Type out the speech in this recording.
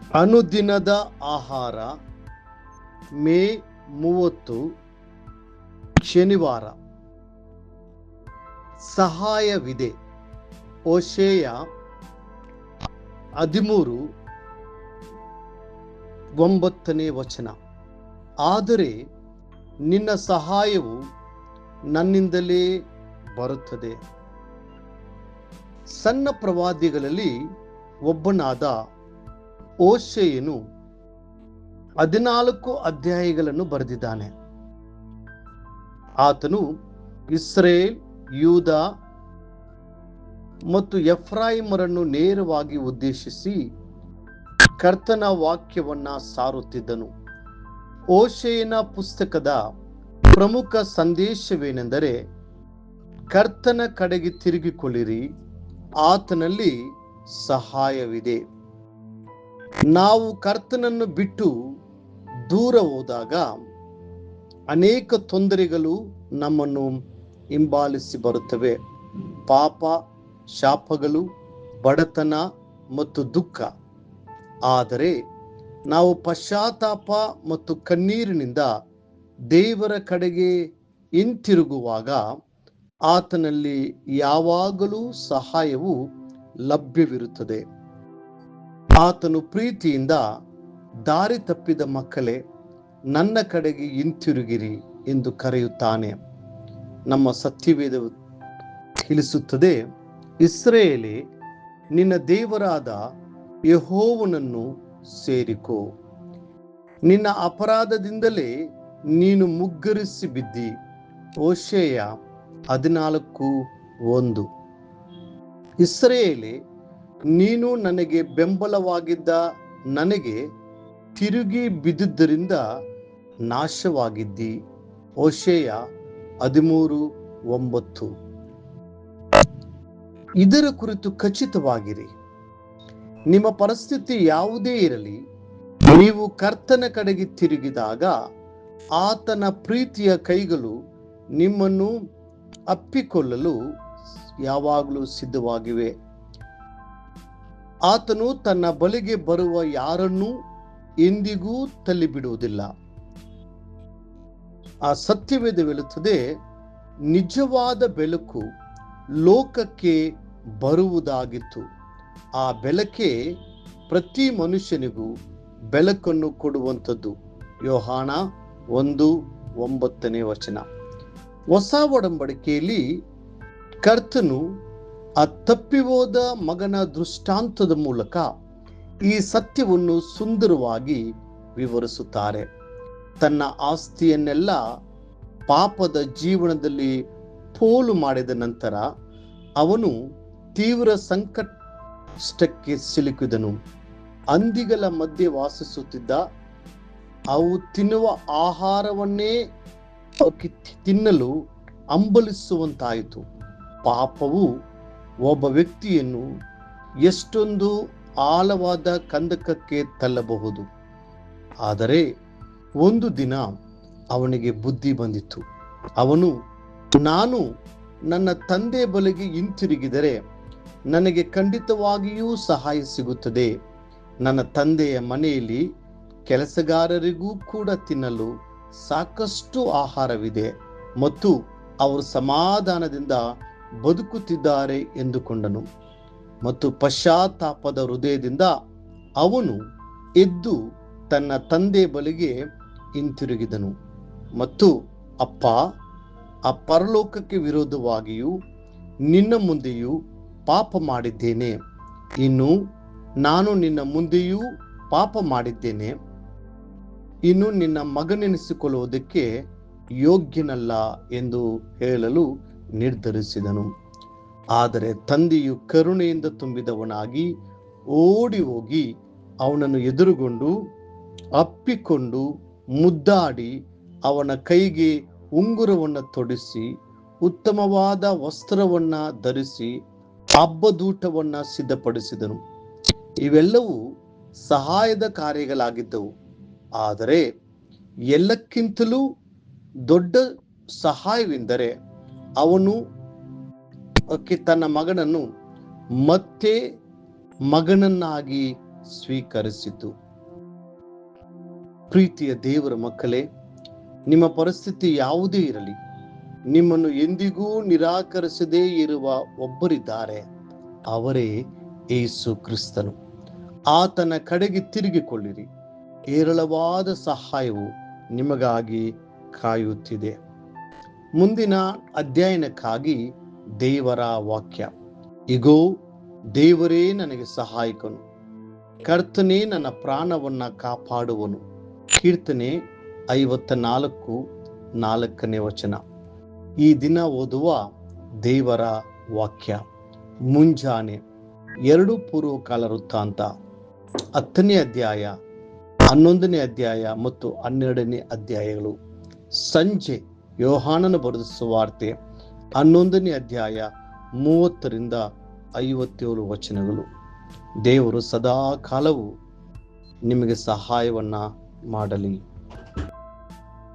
ಅನುದಿನದ ಆಹಾರ ಮೇ 30 ಶನಿವಾರ. ಸಹಾಯವಿದೆ. ಹೋಶೇಯ 13:9. ಆದರೆ ನಿನ್ನ ಸಹಾಯವು ನನ್ನಿಂದಲೇ ಬರುತ್ತದೆ. ಸಣ್ಣ ಪ್ರವಾದಿಗಳಲ್ಲಿ ಒಬ್ಬನಾದ ಹೋಶೇಯನು 14 ಅಧ್ಯಾಯಗಳನ್ನು ಬರೆದಿದ್ದಾನೆ. ಆತನು ಇಸ್ರೇಲ್, ಯೂದ ಮತ್ತು ಎಫ್ರಾಯಿಮರನ್ನು ನೇರವಾಗಿ ಉದ್ದೇಶಿಸಿ ಕರ್ತನ ವಾಕ್ಯವನ್ನ ಸಾರುತ್ತಿದ್ದನು. ಹೋಶೇಯನ ಪುಸ್ತಕದ ಪ್ರಮುಖ ಸಂದೇಶವೇನೆಂದರೆ, ಕರ್ತನ ಕಡೆಗೆ ತಿರುಗಿಕೊಳ್ಳಿರಿ, ಆತನಲ್ಲಿ ಸಹಾಯವಿದೆ. ನಾವು ಕರ್ತನನ್ನು ಬಿಟ್ಟು ದೂರ ಹೋದಾಗ ಅನೇಕ ತೊಂದರೆಗಳು ನಮ್ಮನ್ನು ಹಿಂಬಾಲಿಸಿ ಬರುತ್ತವೆ. ಪಾಪ, ಶಾಪಗಳು, ಬಡತನ ಮತ್ತು ದುಃಖ. ಆದರೆ ನಾವು ಪಶ್ಚಾತ್ತಾಪ ಮತ್ತು ಕಣ್ಣೀರಿನಿಂದ ದೇವರ ಕಡೆಗೆ ಹಿಂತಿರುಗುವಾಗ ಆತನಲ್ಲಿ ಯಾವಾಗಲೂ ಸಹಾಯವು ಲಭ್ಯವಿರುತ್ತದೆ. ಆತನು ಪ್ರೀತಿಯಿಂದ, ದಾರಿ ತಪ್ಪಿದ ಮಕ್ಕಳೇ, ನನ್ನ ಕಡೆಗೆ ಹಿಂತಿರುಗಿರಿ ಎಂದು ಕರೆಯುತ್ತಾನೆ. ನಮ್ಮ ಸತ್ಯವೇದವು ತಿಳಿಸುತ್ತದೆ, ಇಸ್ರಾಯೇಲೇ, ನಿನ್ನ ದೇವರಾದ ಯೆಹೋವನನ್ನು ಸೇರಿಕೋ. ನಿನ್ನ ಅಪರಾಧದಿಂದಲೇ ನೀನು ಮುಗ್ಗರಿಸಿ ಬಿದ್ದಿ. ಹೋಶೇಯ 14:1. ಇಸ್ರಾಯೇಲೇ, ನೀನು ನನಗೆ ಬೆಂಬಲವಾಗಿದ್ದ ನನಗೆ ತಿರುಗಿ ಬಿದ್ದುದರಿಂದ ನಾಶವಾಗಿದ್ದಿ. ಹೋಶೇಯ 13:9. ಇದರ ಕುರಿತು ಖಚಿತವಾಗಿರಿ. ನಿಮ್ಮ ಪರಿಸ್ಥಿತಿ ಯಾವುದೇ ಇರಲಿ, ನೀವು ಕರ್ತನ ಕಡೆಗೆ ತಿರುಗಿದಾಗ ಆತನ ಪ್ರೀತಿಯ ಕೈಗಳು ನಿಮ್ಮನ್ನು ಅಪ್ಪಿಕೊಳ್ಳಲು ಯಾವಾಗಲೂ ಸಿದ್ಧವಾಗಿವೆ. ಆತನು ತನ್ನ ಬಳಿಗೆ ಬರುವ ಯಾರನ್ನೂ ಎಂದಿಗೂ ತಳ್ಳಿಬಿಡುವುದಿಲ್ಲ. ಆ ಸತ್ಯವೇದವೆಳುತ್ತದೆ, ನಿಜವಾದ ಬೆಳಕು ಲೋಕಕ್ಕೆ ಬರುವುದಾಗಿತ್ತು. ಆ ಬೆಳಕೆ ಪ್ರತಿ ಮನುಷ್ಯನಿಗೂ ಬೆಳಕನ್ನು ಕೊಡುವಂಥದ್ದು. ಯೋಹಾನ 1:9. ಹೊಸ ಒಡಂಬಡಿಕೆಯಲ್ಲಿ ಕರ್ತನು ಆ ತಪ್ಪಿಹೋದ ಮಗನ ದೃಷ್ಟಾಂತದ ಮೂಲಕ ಈ ಸತ್ಯವನ್ನು ಸುಂದರವಾಗಿ ವಿವರಿಸುತ್ತಾರೆ. ತನ್ನ ಆಸ್ತಿಯನ್ನೆಲ್ಲ ಪಾಪದ ಜೀವನದಲ್ಲಿ ಪೋಲು ಮಾಡಿದ ನಂತರ ಅವನು ತೀವ್ರ ಸಂಕಷ್ಟಕ್ಕೆ ಸಿಲುಕಿದನು. ಹಂದಿಗಳ ಮಧ್ಯೆ ವಾಸಿಸುತ್ತಿದ್ದ. ಅವು ತಿನ್ನುವ ಆಹಾರವನ್ನೇ ತಿನ್ನಲು ಹಂಬಲಿಸುವಂತಾಯಿತು. ಪಾಪವು ಒಬ್ಬ ವ್ಯಕ್ತಿಯನ್ನು ಎಷ್ಟೊಂದು ಆಳವಾದ ಕಂದಕಕ್ಕೆ ತಳ್ಳಬಹುದು. ಆದರೆ ಒಂದು ದಿನ ಅವನಿಗೆ ಬುದ್ಧಿ ಬಂದಿತು. ಅವನು, ನಾನು ನನ್ನ ತಂದೆ ಬಳಿಗೆ ಹಿಂತಿರುಗಿದರೆ ನನಗೆ ಖಂಡಿತವಾಗಿಯೂ ಸಹಾಯ ಸಿಗುತ್ತದೆ. ನನ್ನ ತಂದೆಯ ಮನೆಯಲ್ಲಿ ಕೆಲಸಗಾರರಿಗೂ ಕೂಡ ತಿನ್ನಲು ಸಾಕಷ್ಟು ಆಹಾರವಿದೆ ಮತ್ತು ಅವರು ಸಮಾಧಾನದಿಂದ ಬದುಕುತ್ತಿದ್ದಾರೆ ಎಂದುಕೊಂಡನು. ಮತ್ತು ಪಶ್ಚಾತ್ತಾಪದ ಹೃದಯದಿಂದ ಅವನು ಎದ್ದು ತನ್ನ ತಂದೆ ಬಳಿಗೆ ಹಿಂತಿರುಗಿದನು ಮತ್ತು, ಅಪ್ಪ, ಆ ಪರಲೋಕಕ್ಕೆ ವಿರೋಧವಾಗಿಯೂ ನಿನ್ನ ಮುಂದೆಯೂ ಪಾಪ ಮಾಡಿದ್ದೇನೆ. ಇನ್ನು ನಾನು ನಿನ್ನ ಮುಂದೆಯೂ ಪಾಪ ಮಾಡಿದ್ದೇನೆ. ಇನ್ನು ನಿನ್ನ ಮಗನೆನಿಸಿಕೊಳ್ಳುವುದಕ್ಕೆ ಯೋಗ್ಯನಲ್ಲ ಎಂದು ಹೇಳಲು ನಿರ್ಧರಿಸಿದನು. ಆದರೆ ತಂದೆಯು ಕರುಣೆಯಿಂದ ತುಂಬಿದವನಾಗಿ ಓಡಿ ಹೋಗಿ ಅವನನ್ನು ಎದುರುಗೊಂಡು ಅಪ್ಪಿಕೊಂಡು ಮುದ್ದಾಡಿ ಅವನ ಕೈಗೆ ಉಂಗುರವನ್ನು ತೊಡಿಸಿ ಉತ್ತಮವಾದ ವಸ್ತ್ರವನ್ನ ಧರಿಸಿ ಹಬ್ಬದೂಟವನ್ನ ಸಿದ್ಧಪಡಿಸಿದನು. ಇವೆಲ್ಲವೂ ಸಹಾಯದ ಕಾರ್ಯಗಳಾಗಿದ್ದವು. ಆದರೆ ಎಲ್ಲಕ್ಕಿಂತಲೂ ದೊಡ್ಡ ಸಹಾಯವೆಂದರೆ ಅವನು ತನ್ನ ಮಗನನ್ನು ಮತ್ತೆ ಮಗನನ್ನಾಗಿ ಸ್ವೀಕರಿಸಿತು. ಪ್ರೀತಿಯ ದೇವರ ಮಕ್ಕಳೇ, ನಿಮ್ಮ ಪರಿಸ್ಥಿತಿ ಯಾವುದೇ ಇರಲಿ, ನಿಮ್ಮನ್ನು ಎಂದಿಗೂ ನಿರಾಕರಿಸದೇ ಇರುವ ಒಬ್ಬರಿದ್ದಾರೆ. ಅವರೇ ಯೇಸು ಕ್ರಿಸ್ತನು. ಆತನ ಕಡೆಗೆ ತಿರುಗಿಕೊಳ್ಳಿರಿ. ಹೇರಳವಾದ ಸಹಾಯವು ನಿಮಗಾಗಿ ಕಾಯುತ್ತಿದೆ. ಮುಂದಿನ ಅಧ್ಯಯನಕ್ಕಾಗಿ ದೇವರ ವಾಕ್ಯ. ಇಗೋ, ದೇವರೇ ನನಗೆ ಸಹಾಯಕನು, ಕರ್ತನೇ ನನ್ನ ಪ್ರಾಣವನ್ನ ಕಾಪಾಡುವನು. ಕೀರ್ತನೆ 54:4. ಈ ದಿನ ಓದುವ ದೇವರ ವಾಕ್ಯ. ಮುಂಜಾನೆ 2 ಪೂರ್ವಕಾಲ ವೃತ್ತಾಂತ 10ನೇ ಅಧ್ಯಾಯ, 11ನೇ ಅಧ್ಯಾಯ ಮತ್ತು 12ನೇ ಅಧ್ಯಾಯಗಳು. ಸಂಜೆ ಯೋಹಾನನ ಬರೆದ ಸುವಾರ್ತೆ 11ನೇ ಅಧ್ಯಾಯ 30ರಿಂದ 57 ವಚನಗಳು. ದೇವರು ಸದಾ ಕಾಲವು ನಿಮಗೆ ಸಹಾಯವನ್ನ ಮಾಡಲಿ.